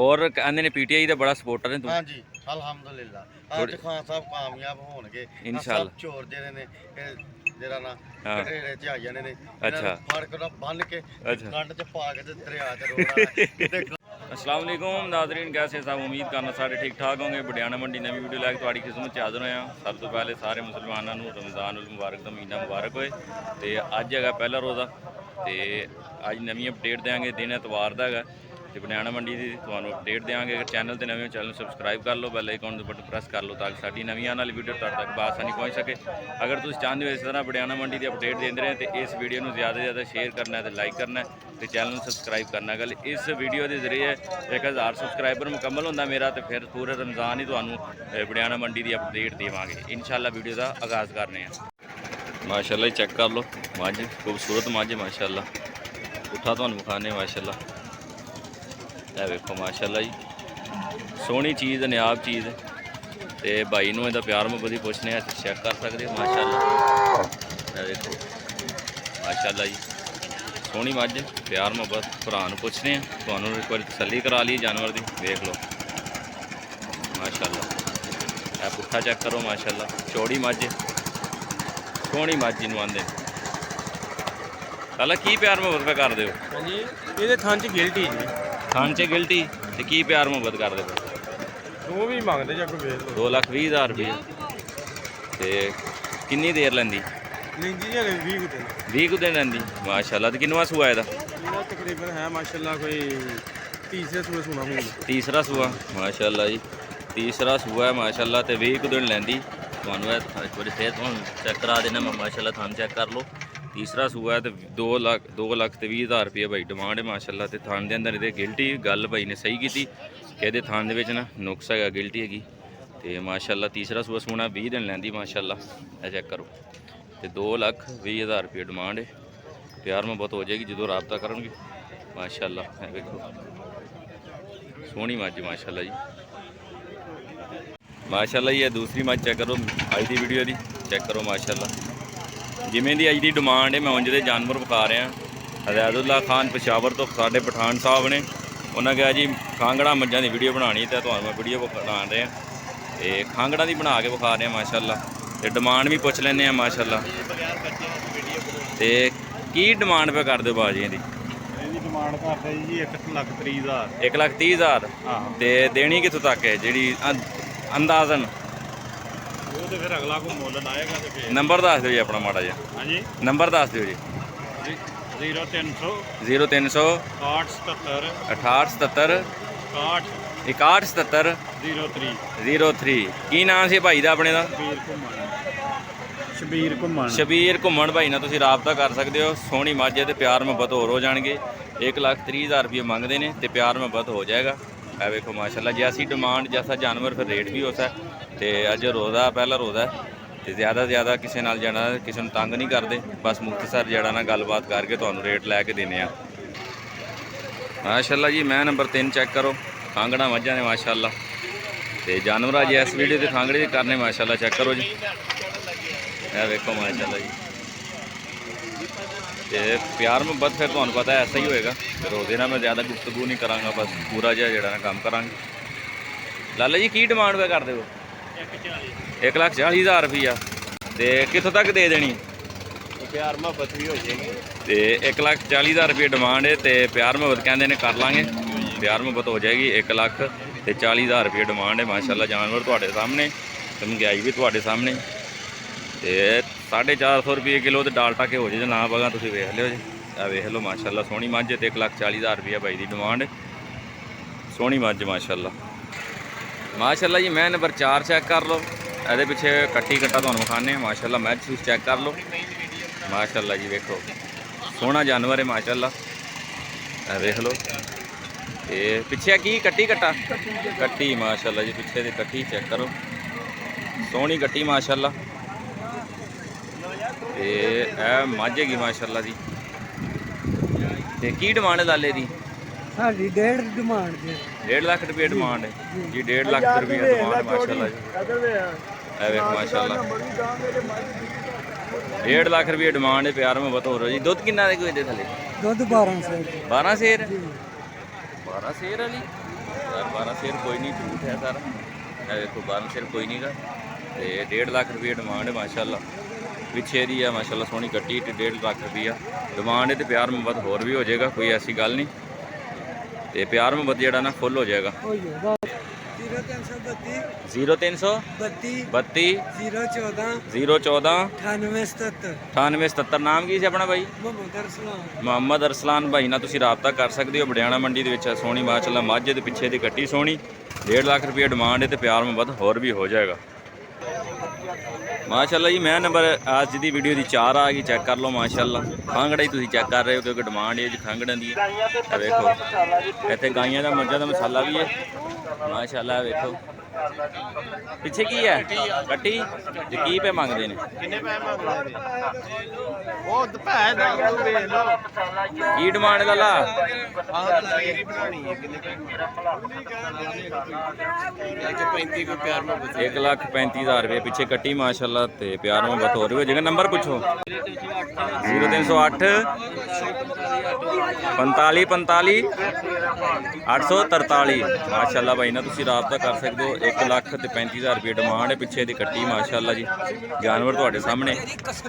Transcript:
और कहते ने पीटीआई का बड़ा सपोर्टर है तू? हाँ जी अलहमदुलिल्लाह। आज खान साहब कामयाब होणगे इंशाअल्लाह। चोर जेडे ने जेड़ा ना हाँ। कटेरे च आई जाने ने अच्छा। फड़ के बन के अच्छा। गंड च पा के दरिया च रोड़ा। अस्सलाम वालेकुम नाज़रीन, कैसे सब? उम्मीद करना सारे ठीक ठाक होंगे। बडियाना मंडी नवी वीडियो लैके तुहाडी खिदमत च हाज़र होया। सब तो पहले सारे मुसलमानों को रमज़ान उल मुबारक का महीना मुबारक होए। तो अज है पहला रोज़ा, तो अज नवी अपडेट देंगे। दिन एतवार का है तो बडियाना मंडी की तुहानू अपडेट देंगे। अगर चैनल तो नवे चैनल सबसक्राइब कर लो, बैल आइकन के बटन प्रेस कर लो ताकि साडी नवी आने वाली वीडियो तुहाडे तक बासानी पहुँच सके। अगर तुम चाहते हो इस तरह बडियाना मंडी की अपडेट देते रहे तो इस वीडियो को ज़्यादा से ज़्यादा शेयर करना है, तो लाइक करना है, तो चैनल सबसक्राइब करना। गल इस वीडियो के जरिए 1000 सबसक्राइबर मुकम्मल होंदा मेरा, तो फिर पूरे रमज़ान ही तुहानू बडियाना मंडी की अपडेट देवांगे इंशाअल्लाह। वीडियो का आगाज़ करने हैं। माशाअल्लाह चेक कर लो मझ, खूबसूरत मझ माशाअल्लाह। पुट्ठा तुहानू विखाने माशाअल्लाह। यह वेखो माशाअल्लाह जी, सोहनी चीज़, नायाब चीज़। तो भाई नूं इहदा प्यार मुहब्बत ही पुछने, चेक कर सकते हो माशाअल्लाह। यह देखो माशाअल्लाह जी, सोहनी मझ, प्यार मुहब्बत। भरा नूं पुछने तुहानू एक बार तसल्ली करा ली जानवर की। देख लो माशाअल्लाह। यह पुट्ठा चेक करो माशाअल्लाह, चौड़ी मझ, सोहनी मझ जिन्हों आंदे। कल की प्यार मुहब्बत पे कर दो? हाँ जी, ये थान च गिल्टी जी। थान च गिल्टी तो की प्यार मुहब्बत कर दे? दो भी मंगते जा कोई वेख लो। 2,20,000 रुपये। तो किन्नी देर लेंदी? लेंदी जी 20 दिन। 20 दिन लेंदी माशाअल्लाह। तो किन्नवा सूआ है? ये तकरीबन है माशाल्लाह कोई तीसरे सूए सुना हूँ। तीसरा सूआ माशाअल्लाह जी, तीसरा सूआ है माशाअल्लाह। तो 20 दिन लेंदी। तुहानू एक बार फिर तुहानू चेक करा देना मैं माशाअल्लाह, थान चेक कर लो। तीसरा सूआ है तो 2,20,000 रुपये भाई डिमांड है माशाअल्लाह। तो थान के अंदर ये गिल्टी गल भाई ने सही की कि ये थान के ना नुक्स है, गिल्टी हैगी। तो माशाअल्लाह तीसरा सूआ सूना 20 दिन लैंदी माशाअल्लाह। यह चेक करो। तो 2,20,000 रुपये डिमांड है। प्यार मुहब्बत हो जाएगी जो रबता करेंगे माशाअल्लाह। देखो सोहनी मझ माशाअल्लाह जी, माशाअल्लाह। ये दूसरी मझ चेक करो अज की वीडियो की, चेक करो माशाअल्लाह। जिमें दी अज की डिमांड है मैं उंज दे जानवर विखा रहा। हदैतुल्ला खान पेशावर तो साढ़े पठान साहब ने, उन्हें कहा जी खांगड़ा मझां की वीडियो बनानी, तो तुहानू मैं वीडियो बना रहे हैं। तो खांगड़ा की बना के विखा रहे हैं माशाअल्लाह। तो डिमांड भी पुछ लें माशाअल्लाह। तो की डिमांड पे कर दो बाजियां की? डिमांड करते जी 1,30,000। 1,30,000। तो देनी कितों तक है जी अंदाजन? वो तो फिर अगला को मुल आएगा। तो फिर नंबर दस दो जी अपना माड़ा जा। हाँ जी, नंबर दस दो जी। 0300 0300 67 6877 61 6177 03 03। की नाम से भाई का अपने का? शबीर घुमन। शबीर घुमन भाई ना तुम रबता कर सकते हो। सोहनी मझ है तो प्यार मुहब्बत होर हो जाएंगे। 1,30,000 रुपये मंगते हैं तो प्यार मुहब्बत हो जाएगा। है वेखो माशाअल्लाह, जैसी डिमांड जैसा जानवर फिर रेट भी होता है। तो अज रोज़ा पहला रोज़ा है, तो ज़्यादा से ज़्यादा किसी नाल जाना, किसी को तंग नहीं करते, बस मुख्तसर जड़ा ना गलबात करके तुहानू रेट लैके देने माशाअल्लाह जी। मैं नंबर 3 चेक करो, खांगड़ा मझां ने माशाअल्लाह। तो जानवर अज इस वीडियो के खांगड़े करने माशाअल्लाह। चेक करो जी, यह देखो माशाअल्लाह जी। तो प्यार मुहब्बत फिर तुहानू पता है ऐसा ही होएगा। रोज़े ना मैं ज़्यादा गुफ्तगू नहीं कराँगा, बस पूरा जिहा काम करांगे। लाला जी की डिमांड पे कर दो? 1,40,000 रुपया। तो कितों तक दे देनी? प्यार मुहब्बत भी हो जाएगी। तो 1,40,000 रुपये डिमांड है। तो प्यार मुहब्बत कहते हैं कर लाँगे, प्यार मुहब्बत हो जाएगी। 1,40,000 रुपये डिमांड है माशाअल्लाह। जानवर तुहाडे सामने, तो महंगाई भी तुहाडे सामने। तो 450 रुपये किलो तो डालटा के हो जाए ना पगा, तुम वेख लो जी। वेख लो माशाअल्लाह, सोहनी मझ है। तो 1,40,000 रुपया भाई की डिमांड, सोहनी मझ माशाअल्लाह। माशाअल्लाह जी। मैं नंबर 4 चेक कर लो, ये पिछे कट्टी कट्टा तुहानू विखाने माशाअल्लाह। मैच सूस चेक कर लो माशाअल्लाह जी। वेखो सोहना जानवर है माशाअल्लाह, वेख लो। ये पिछे की कट्टी कट्टा कट्टी माशाअल्लाह जी, पिछे की कट्टी चेक करो, सोहनी कट्टी माशाअल्लाह। तो मझ हैगी माशाअल्लाह जी। तो की डिमांड लाले दी? साडी 1.5 डिमांड है। 1.5 लाख रुपये डिमांड है जी। 1.5 लाख रुपये डिमांड माशाअल्लाह जी। देख माशाअल्लाह 1.5 लाख रुपये डिमांड है। प्यार मुहब्बत हो रहा जी। दुध किन्ना दे थले? दुध 12 सेर। 12 सेर? 12 सेर वाली 12 ਸਿਰ ਕੋਈ ਨਹੀਂ, ਝੂਠ ਹੈ ਸਾਰਾ। ਇਹ ਦੇਖੋ 12 ਸਿਰ ਕੋਈ ਨਹੀਂਗਾ ਤੇ 1.5 ਲੱਖ ਰੁਪਏ ਡਿਮਾਂਡ ਹੈ ਮਾਸ਼ਾਅੱਲਾ। ਪਿੱਛੇ ਦੀ ਆ ਮਾਸ਼ਾਅੱਲਾ ਸੋਹਣੀ ਕੱਟੀ ਤੇ 1.5 ਲੱਖ ਰੁਪਈਆ ਡਿਮਾਂਡ ਹੈ ਤੇ ਪਿਆਰ ਮੁਹੱਬਤ ਹੋਰ ਵੀ ਹੋ ਜਾਏਗਾ, ਕੋਈ ਐਸੀ ਗੱਲ ਨਹੀਂ। ਤੇ ਪਿਆਰ ਮੁਹੱਬਤ ਜਿਹੜਾ ਨਾ ਫੁੱਲ ਹੋ ਜਾਏਗਾ। 0332 32 014 9877। ਨਾਮ ਕੀ ਸੀ ਆਪਣਾ ਭਾਈ? ਮੁਹੰਮਦ ਅਰਸਲਾਨ ਭਾਈ ਨਾਲ ਤੁਸੀਂ ਰਾਬਤਾ ਕਰ ਸਕਦੇ ਹੋ। ਬੜਿਆਣਾ ਮੰਡੀ ਦੇ ਵਿੱਚ ਸੋਹਣੀ ਮਾਸ਼ਾਅੱਲਾ ਮੱਝ ਦੇ ਪਿੱਛੇ ਦੀ ਕੱਟੀ ਸੋਹਣੀ, 1.5 ਲੱਖ ਰੁਪਏ ਡਿਮਾਂਡ ਹੈ ਤੇ ਪਿਆਰ ਮੁਹੱਬਤ ਹੋਰ ਵੀ ਹੋ ਜਾਏਗਾ ਮਾਸ਼ਾਅੱਲਾ ਜੀ। ਮੈਂ ਨੰਬਰ ਅੱਜ ਦੀ ਵੀਡੀਓ ਦੀ 4 ਆ ਗਈ, ਚੈੱਕ ਕਰ ਲਓ ਮਾਸ਼ਾਅੱਲਾ। ਖਾਂਗੜਾ ਹੀ ਤੁਸੀਂ ਚੈੱਕ ਕਰ ਰਹੇ ਹੋ ਕਿਉਂਕਿ ਡਿਮਾਂਡ ਹੈ ਜੀ ਖਾਂਗੜਾਂ ਦੀ। ਇਹ ਵੇਖੋ ਇੱਥੇ ਗਾਈਆਂ ਦਾ ਮੱਝਾਂ ਦਾ ਮਸਾਲਾ ਵੀ ਹੈ ਮਾਸ਼ਾਅੱਲਾ। ਵੇਖੋ ਪਿੱਛੇ ਕੀ ਹੈ? ਕੱਟੀ ਤੇ ਕੀ ਪੇ ਮੰਗਦੇ ਨੇ? ਕਿੰਨੇ ਪੈਸੇ ਮੰਗਦੇ ਉਹ ਦੁਪਹਿਰ ਦਾ ਵੇਖ ਲਓ ਕੀ ਡਿਮਾਂਡ ਲਾਲਾ? ਆਹ ਲਾਇਰੀ ਬਣਾਣੀ ਹੈ। ਕਿੰਨੇ ਪੈਸੇ? 135 ਕੋਈ ਪਿਆਰ ਮੁਹੱਬਤ 1,35,000 ਰੁਪਏ ਪਿੱਛੇ ਕੱਟੀ ਮਾਸ਼ਾਅੱਲਾ ਤੇ ਪਿਆਰ ਮੁਹੱਬਤ ਹੋਰ ਵੀ ਹੋ ਜਾਏਗਾ। ਨੰਬਰ ਪੁੱਛੋ। 0308 45 45 843 ਮਾਸ਼ਾਅੱਲਾ ਭਾਈ ਨਾਲ ਤੁਸੀਂ ਰਾਬਤਾ ਕਰ ਸਕਦੇ ਹੋ। 1,35,000 ਰੁਪਏ ਡਿਮਾਂਡ ਹੈ, ਪਿੱਛੇ ਦੀ ਕੱਟੀ ਮਾਸ਼ਾਅੱਲਾ ਜੀ। ਜਾਨਵਰ ਤੁਹਾਡੇ ਸਾਹਮਣੇ।